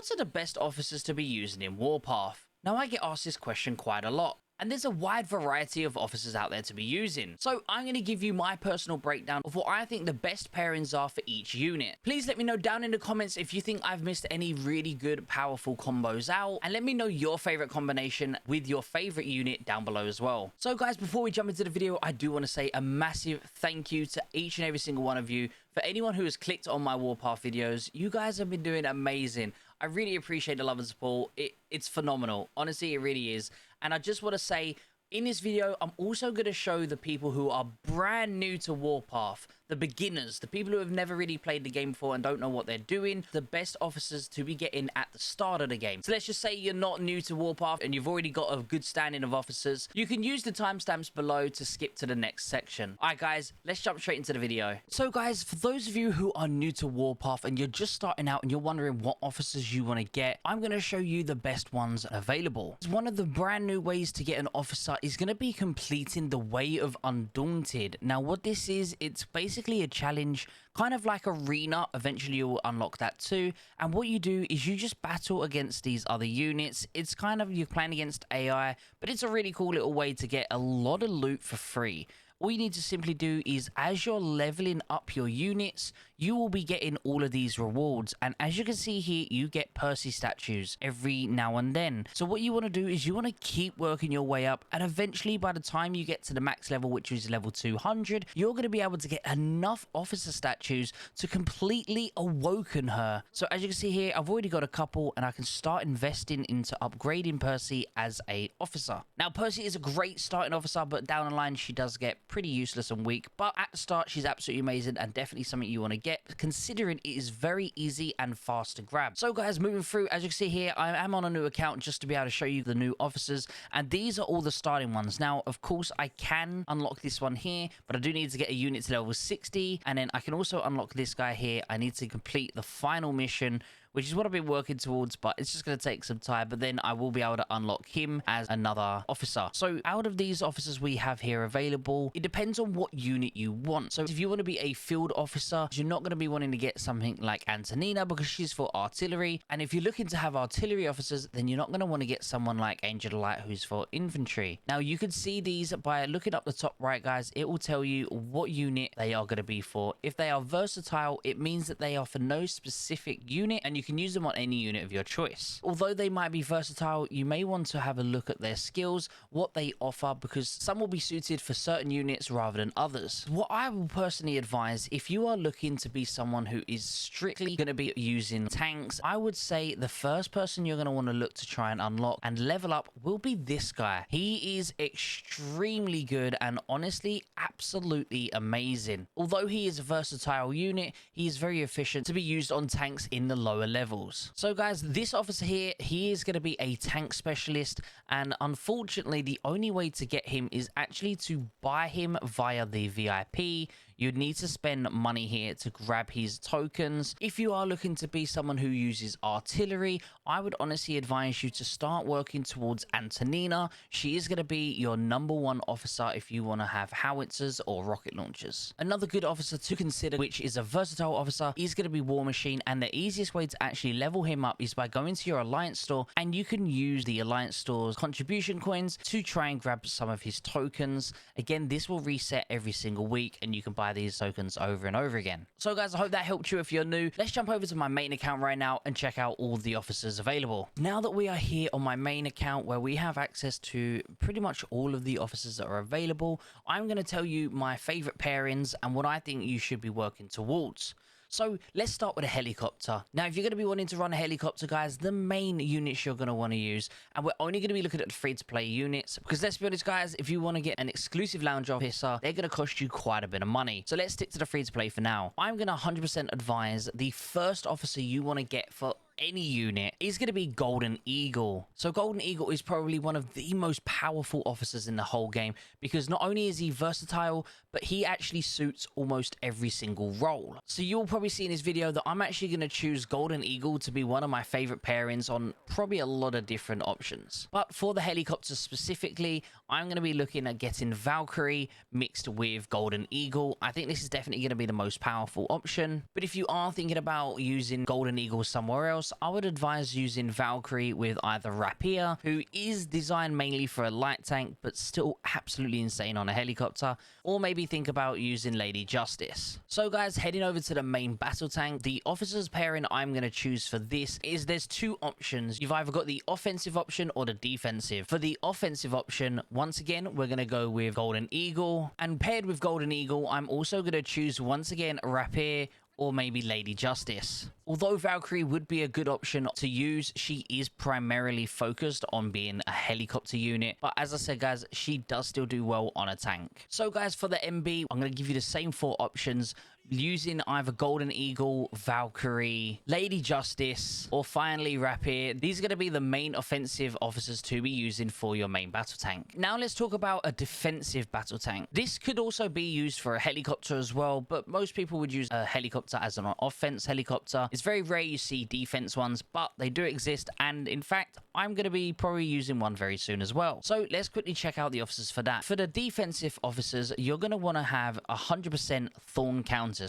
What are the best officers to be using in Warpath? Now, I get asked this question quite a lot, and there's a wide variety of officers out there to be using. So I'm going to give you my personal breakdown of what I think the best pairings are for each unit. Please let me know down in the comments if you think I've missed any really good, powerful combos out, and let me know your favorite combination with your favorite unit down below as well. So guys, before we jump into the video, I do want to say a massive thank you to each and every single one of you. For anyone who has clicked on my Warpath videos, you guys have been doing amazing. I really appreciate the love and support. It's phenomenal. Honestly, it really is. And I just want to say, in this video, I'm also going to show the people who are brand new to Warpath, the beginners, the people who have never really played the game before and don't know what they're doing, the best officers to be getting at the start of the game. So let's just say you're not new to Warpath and you've already got a good standing of officers. You can use the timestamps below to skip to the next section. All right, guys, let's jump straight into the video. So guys, for those of you who are new to Warpath and you're just starting out and you're wondering what officers you want to get, I'm going to show you the best ones available. One of the brand new ways to get an officer is going to be completing the Way of Undaunted. Now, what this is, it's basically a challenge, kind of like Arena. Eventually, you will unlock that too. And what you do is you just battle against these other units. It's kind of, you're playing against AI, but it's a really cool little way to get a lot of loot for free. All you need to simply do is, as you're leveling up your units, you will be getting all of these rewards. And as you can see here, you get Percy statues every now and then. So what you want to do is you want to keep working your way up. And eventually, by the time you get to the max level, which is level 200, you're going to be able to get enough officer statues to completely awaken her. So as you can see here, I've already got a couple and I can start investing into upgrading Percy as a officer. Now, Percy is a great starting officer, but down the line, she does get pretty useless and weak, but at the start she's absolutely amazing and definitely something you want to get, considering it is very easy and fast to grab. So guys, moving through, as you can see here, I am on a new account just to be able to show you the new officers, and these are all the starting ones. Now, of course, I can unlock this one here, but I do need to get a unit to level 60, and then I can also unlock this guy here. I need to complete the final mission, which is what I've been working towards, but it's just going to take some time, but then I will be able to unlock him as another officer. So out of these officers we have here available, it depends on what unit you want. So if you want to be a field officer, you're not going to be wanting to get something like Antonina because she's for artillery. And if you're looking to have artillery officers, then you're not going to want to get someone like Angel Light who's for infantry. Now you can see these by looking up the top right, guys. It will tell you what unit they are going to be for. If they are versatile, it means that they are for no specific unit, and you can use them on any unit of your choice. Although they might be versatile, you may want to have a look at their skills, what they offer, because some will be suited for certain units rather than others. What I will personally advise, if you are looking to be someone who is strictly going to be using tanks, I would say the first person you're going to want to look to try and unlock and level up will be this guy. He is extremely good and honestly absolutely amazing. Although he is a versatile unit, he is very efficient to be used on tanks in the lower levels. So guys, this officer here, he is going to be a tank specialist, and unfortunately the only way to get him is actually to buy him via the VIP. You'd need to spend money here to grab his tokens. If you are looking to be someone who uses artillery, I would honestly advise you to start working towards Antonina. She is going to be your #1 officer if you want to have howitzers or rocket launchers. Another good officer to consider, which is a versatile officer, is going to be War Machine, and the easiest way to actually level him up is by going to your Alliance store, and you can use the Alliance store's contribution coins to try and grab some of his tokens. Again, this will reset every single week, and you can buy these tokens over and over again. So guys, I hope that helped you if you're new. Let's jump over to my main account right now and check out all the officers available. Now that we are here on my main account where we have access to pretty much all of the officers that are available, I'm going to tell you my favorite pairings and what I think you should be working towards. So let's start with a helicopter. Now, if you're going to be wanting to run a helicopter, guys, the main units you're going to want to use, and we're only going to be looking at the free-to-play units, because let's be honest, guys, if you want to get an exclusive lounge officer, they're going to cost you quite a bit of money. So let's stick to the free-to-play for now. I'm going to 100% advise the first officer you want to get for any unit is going to be Golden Eagle. So Golden Eagle is probably one of the most powerful officers in the whole game, because not only is he versatile, but he actually suits almost every single role. So you'll probably see in this video that I'm actually going to choose Golden Eagle to be one of my favorite pairings on probably a lot of different options. But for the helicopters specifically, I'm going to be looking at getting Valkyrie mixed with Golden Eagle. I think this is definitely going to be the most powerful option. But if you are thinking about using Golden Eagle somewhere else, boss, I would advise using Valkyrie with either Rapier, who is designed mainly for a light tank, but still absolutely insane on a helicopter, or maybe think about using Lady Justice. So guys, heading over to the main battle tank, the officers pairing I'm going to choose for this is there's two options. You've either got the offensive option or the defensive. For the offensive option, once again, we're going to go with Golden Eagle, and paired with Golden Eagle, I'm also going to choose once again Rapier or maybe Lady Justice. Although Valkyrie would be a good option to use, she is primarily focused on being a helicopter unit. But as I said, guys, she does still do well on a tank. So guys, for the MB, I'm going to give you the same four options, using either Golden Eagle, Valkyrie, Lady Justice, or finally Rapier. These are going to be the main offensive officers to be using for your main battle tank. Now let's talk about a defensive battle tank. This could also be used for a helicopter as well, but most people would use a helicopter as an offense helicopter. It's very rare you see defense ones, but they do exist, and in fact, I'm going to be probably using one very soon as well. So let's quickly check out the officers for that. For the defensive officers, you're going to want to have 100% Thorn Countess.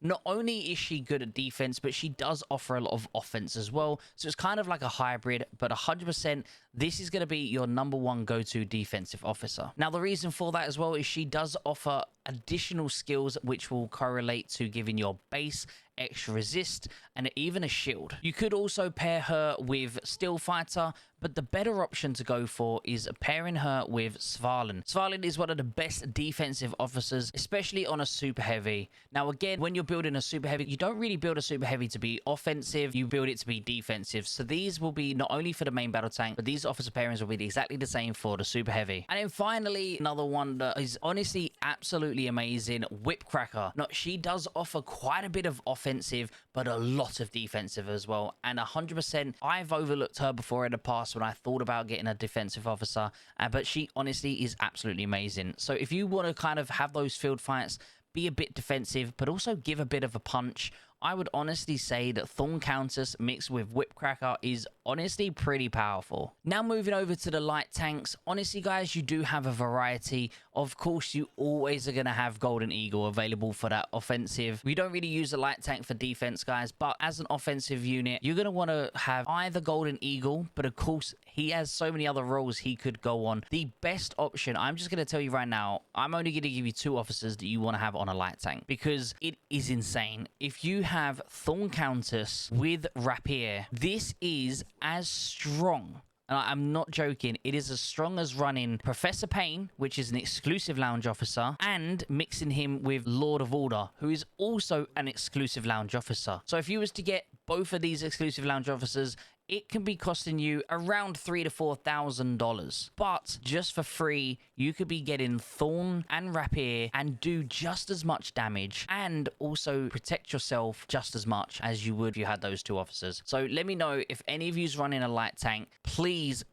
Not only is she good at defense, but she does offer a lot of offense as well. So it's kind of like a hybrid, but 100%, this is going to be your number one go-to defensive officer. Now, the reason for that as well is she does offer additional skills which will correlate to giving your base extra resist and even a shield. You could also pair her with Steel Fighter, but the better option to go for is pairing her with Svalin. Svalin is one of the best defensive officers, especially on a super heavy. Now again, when you're building a super heavy, you don't really build a super heavy to be offensive, you build it to be defensive. So these will be not only for the main battle tank, but these officer pairings will be exactly the same for the super heavy. And then finally, another one that is honestly absolutely amazing, Whipcracker. Now, she does offer quite a bit of offensive, but a lot of defensive as well. And 100%, I've overlooked her before in the past when I thought about getting a defensive officer, but she honestly is absolutely amazing. So if you want to kind of have those field fights, be a bit defensive, but also give a bit of a punch, I would honestly say that Thorn Countess mixed with Whipcracker is honestly pretty powerful. Now moving over to the light tanks, honestly guys, you do have a variety. Of course, you always are going to have Golden Eagle available for that offensive. We don't really use a light tank for defense, guys, but as an offensive unit, you're going to want to have either Golden Eagle, but of course, he has so many other roles he could go on. The best option, I'm just going to tell you right now, I'm only going to give you two officers that you want to have on a light tank because it is insane. If you have Thorn Countess with Rapier, this is as strong, and I'm not joking, it is as strong as running Professor Payne, which is an exclusive lounge officer, and mixing him with Lord of Order, who is also an exclusive lounge officer. So if you was to get both of these exclusive lounge officers, it can be costing you around $3,000 to $4,000. But just for free, you could be getting Thorn and Rapier and do just as much damage and also protect yourself just as much as you would if you had those two officers. So let me know if any of you's running a light tank. Please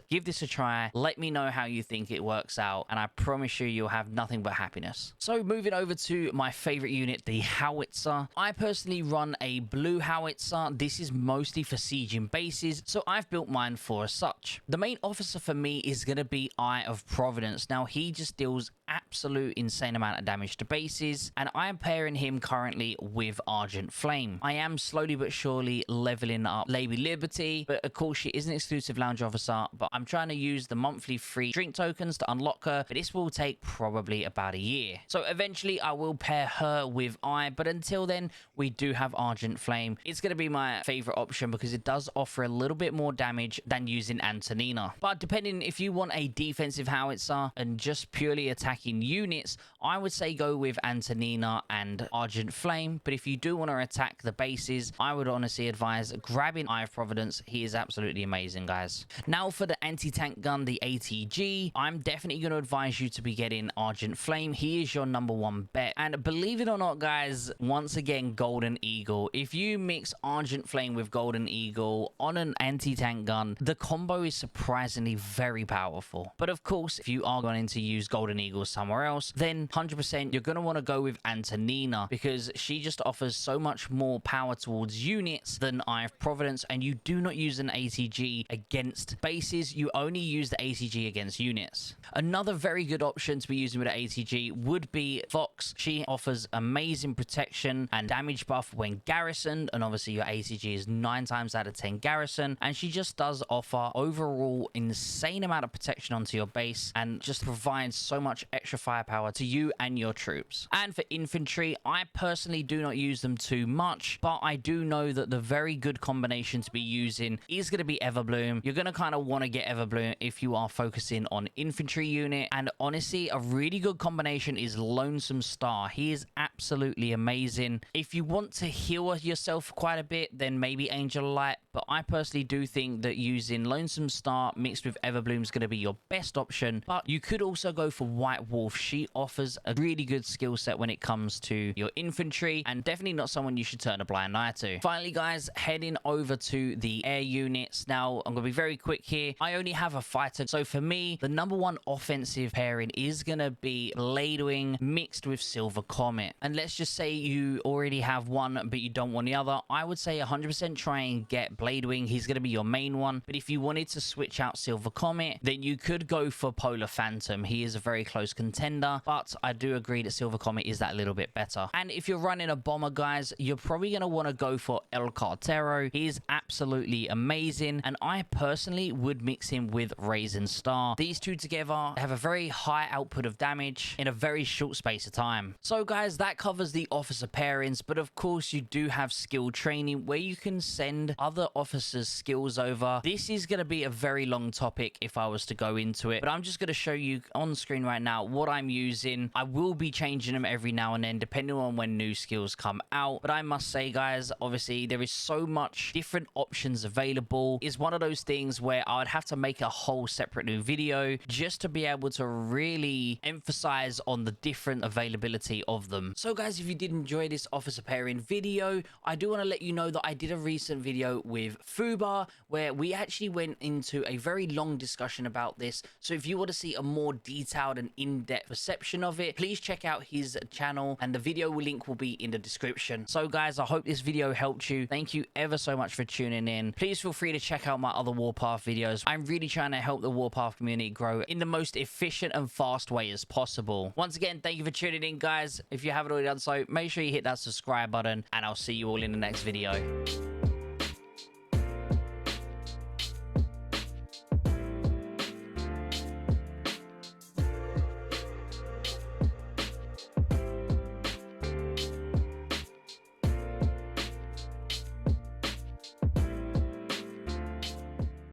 give this a try. Let me know how you think it works out, and I promise you, you'll have nothing but happiness. So moving over to my favorite unit, the Howitzer. I personally run a blue Howitzer. This is mostly for sieging bases, so I've built mine for as such. The main officer for me is going to be Eye of Providence. Now, he just deals absolute insane amount of damage to bases, and I am pairing him currently with Argent Flame. I am slowly but surely leveling up Lady Liberty, but of course she is an exclusive lounge officer, but I'm trying to use the monthly free drink tokens to unlock her, but this will take probably about a year. So eventually I will pair her with Eye, but until then we do have Argent Flame. It's going to be my favorite option because it does offer a little bit more damage than using Antonina. But depending if you want a defensive howitzer and just purely attacking units, I would say go with Antonina and Argent Flame. But if you do want to attack the bases, I would honestly advise grabbing Eye of Providence. He is absolutely amazing, guys. Now for the anti-tank gun, the ATG, I'm definitely going to advise you to be getting Argent Flame. He is your number one bet. And believe it or not, guys, once again, Golden Eagle. If you mix Argent Flame with Golden Eagle, on an anti-tank gun, the combo is surprisingly very powerful. But of course, if you are going to use Golden Eagle somewhere else, then 100% you're going to want to go with Antonina, because she just offers so much more power towards units than Eye of Providence, and you do not use an ATG against bases, you only use the ATG against units. Another very good option to be using with an ATG would be Fox. She offers amazing protection and damage buff when garrisoned, and obviously your ATG is 9 times out of 10 garrison, and she just does offer overall insane amount of protection onto your base and just provides so much extra firepower to you and your troops. And for infantry, I personally do not use them too much, but I do know that the very good combination to be using is going to be Everbloom. You're going to kind of want to get Everbloom if you are focusing on infantry unit, and honestly a really good combination is Lonesome Star. He is absolutely amazing. If you want to heal yourself quite a bit, then maybe Angel Light, but I personally do think that using Lonesome Star mixed with Everbloom is going to be your best option. But you could also go for White Wolf. She offers a really good skill set when it comes to your infantry, and definitely not someone you should turn a blind eye to. Finally guys, heading over to the air units. Now I'm going to be very quick here. I only have a fighter, so for me the number one offensive pairing is going to be Bladewing mixed with Silver Comet. And let's just say you already have one but you don't want the other, I would say 100% try and get Bladewing. He's going to be your main one. But if you wanted to switch out Silver Comet, then you could go for Polar Phantom. He is a very close contender, but I do agree that Silver Comet is that little bit better. And if you're running a bomber guys, you're probably going to want to go for El Cartero. He is absolutely amazing, and I personally would mix him with Raisin Star. These two together have a very high output of damage in a very short space of time. So guys, that covers the officer pairings, but of course you do have skill training where you can send other officers' skills over. This is going to be a very long topic if I was to go into it, but I'm just going to show you on screen right now what I'm using. I will be changing them every now and then depending on when new skills come out, but I must say guys, obviously there is so much different options available. It's one of those things where I would have to make a whole separate new video just to be able to really emphasize on the different availability of them. So guys, if you did enjoy this officer pairing video, I do want to let you know that I did a recent video with Fubar where we actually went into a very long discussion about this. So if you want to see a more detailed and in-depth perception of it, please check out his channel, and the video link will be in the description. So guys, I hope this video helped you. Thank you ever so much for tuning in. Please feel free to check out my other Warpath videos. I'm really trying to help the Warpath community grow in the most efficient and fast way as possible. Once again, thank you for tuning in guys. If you haven't already done so, make sure you hit that subscribe button, and I'll see you all in the next video.